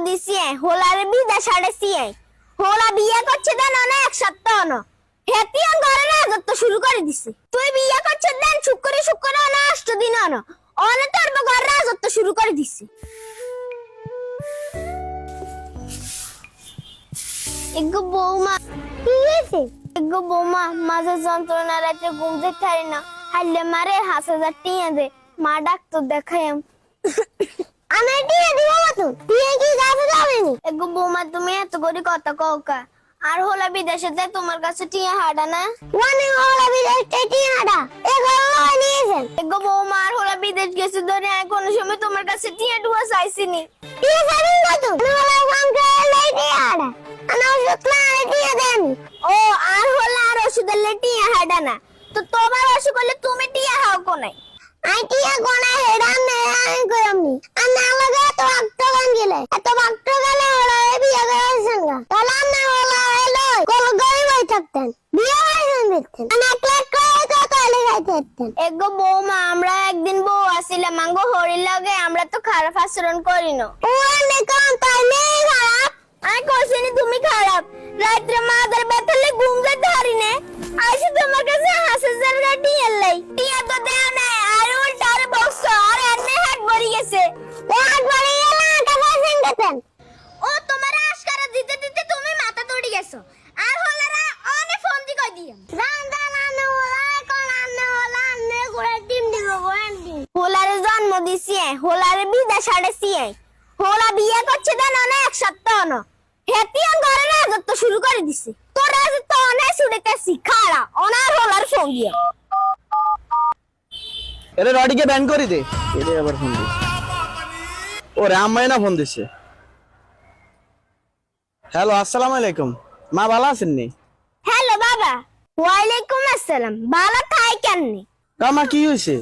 দিছি হোলারে বিদেশ হাড়েছি হোলা বিয়ে করছে দেন না এক সপ্তাহ না হেতিয়া ঘরে রাজত্ব শুরু করে দিছে তুই বিয়ে করছে দেন শুক্র না 8 দিন না অনে তোর ঘরে রাজত্ব শুরু করে দিছে এগো বৌমা কি হয়েছে এগো বৌমা মাঝে যন্ত্রণা রাতে ঘুম যেতে পারি না হাইলে মারে 5000 টিয়া দে মা ডাক্তার দেখাইম আমি টিয়া দিব মত টিয়া কি গাছে যাবেনি এগো বৌমা তুমি এত করে কথা কও কা আর হোলা বিদেশে যায় তোমার কাছে টিয়া হাডা না ওয়ানে হোলা বিদেশে টিয়া হাডা এগো নিয়েছেন এগো বৌমা আর হোলা বিদেশ গেছে ধরে আর কোন সময় তোমার কাছে টিয়া ডুয়া চাইছিনি টিয়া যাবেন না তো হোলা গামকে লাই টিয়া হাডা আনা ওষুধ না টিয়া দেন ও আর হোলা আর ওষুধের লাই টিয়া হাডা না তো তোমার অসুখ করলে তুমি টিয়া হাও কোনাই আই টিয়া কোনা হেডা নে আই কইমনি আনা লাগা তো আক্তগান গেলে এত বাক্তগালে ওরা বিয়া করে সঙ্গা তালাম না ওলা এলো কল গই ভাই থাকতেন বিয়া হইছেন দেখতেন আনা ক্লেক করে তো তালে যাইতেন এগো বৌমা আমরা একদিন বউ আসিলা মাঙ্গো হরি লাগে আমরা তো খারাপ আচরণ করি না ও নে কোন তাই নেই খারাপ আই কইছিনি তুমি খারাপ রাত্রে মাদার ব্যথালে ঘুম যেতে হারি নে আইসি তোমার কাছে 5000 গাটি এলাই টিয়া তো দেও না আর উল্টার বক্স আর এনে হাত ভরি গেছে ও হাত ভরি গেল টাকা সিংকেতেন ও তোমার আশকারা দিতে দিতে তুমি মাথা তোড়ি গেছো আর হলারা অনে ফোন দি কই দিও রান্দা নানো ওলা কোন আন্নে ওলা আন্নে করে টিম দিব গোয়েন্ডি হোলারে জন্ম দিছি হোলারে বিদেশ হাড়েছি হোলা বিয়ে করছে দেন না এক সপ্তাহ না হেতিয়া ঘরে রাজত্ব শুরু করে দিছে তোর রাজত্ব অনেক ছুড়েতেছি খাড়া অনার হোলার সঙ্গে এরে রডিকে ব্যান করে দে এরে আবার ফোন দিছে ওরে আম্মাই না ফোন দিছে হ্যালো আসসালামু আলাইকুম মা ভালো আছেন নি হ্যালো বাবা ওয়ালাইকুম আসসালাম ভালো থাই কেননি কামা কি হইছে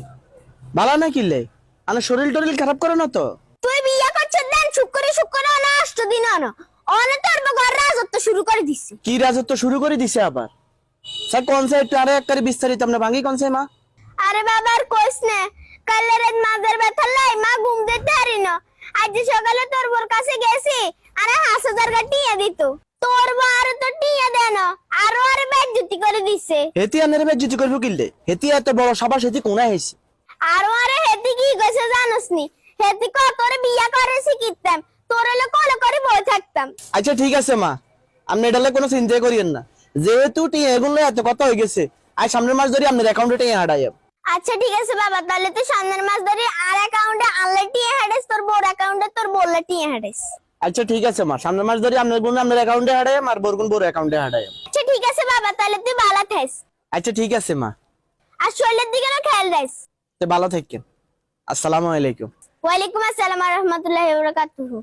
ভালো না কিলে আনা শরীর টরিল খারাপ করে না তো তুই বিয়ে করছ দেন শুক্র না 8 দিন না অনে তোর ঘরে রাজত্ব শুরু করে দিছে কি রাজত্ব শুরু করে দিছে আবার স্যার কোন সাইড আরে একবারে বিস্তারিত আমরা ভাঙি কোন সাইড মা আরে বাবা আর কইস না কালের রাত মাদার ব্যথা লাই মা ঘুম দিতে পারি না আজ সকালে তোর বোর কাছে গেছি আরে 5000 গাটি টিয়া দিত তোর বার তো টিয়া দেন আর আরে বেজ্জতি করে দিছে হেতি আনের বেজ্জতি করব কিলে হেতি এত বড় সভা সেতি কোনা হইছে আর আরে হেতি কি কইছে জানোস নি হেতি কো তোর বিয়া করেছি কিতাম তোর এলে কোলে করে বই থাকতাম আচ্ছা ঠিক আছে মা আপনি এটালে কোনো চিন্তা করিয়েন না যেহেতু টিয়া এগুলো এত কথা হয়ে গেছে আর সামনের মাস ধরে আপনার অ্যাকাউন্টে টিয়া হাঁটাই আচ্ছা ঠিক আছে বাবা তাহলে তুই সামনের মাস ধরে আর অ্যাকাউন্টে আনলে টিয়া হাড়েস তোর বোর অ্যাকাউন্টে তোর বললে টিয়া হাড়েস আচ্ছা ঠিক আছে মা সামনের মাস ধরে আপনার গুণ আপনার অ্যাকাউন্টে হাঁটাই আর বোর গুণ বোর অ্যাকাউন্টে হাঁটাই আচ্ছা ঠিক আছে বাবা তাহলে তুই ভালো থাইস আচ্ছা ঠিক আছে মা আর শরীরের দিকে না খেয়াল রাখিস তো ভালো থাকেন আসসালামু আলাইকুম ওয়ালাইকুম আসসালাম ওয়া রাহমাতুল্লাহি ওয়া বারাকাতুহু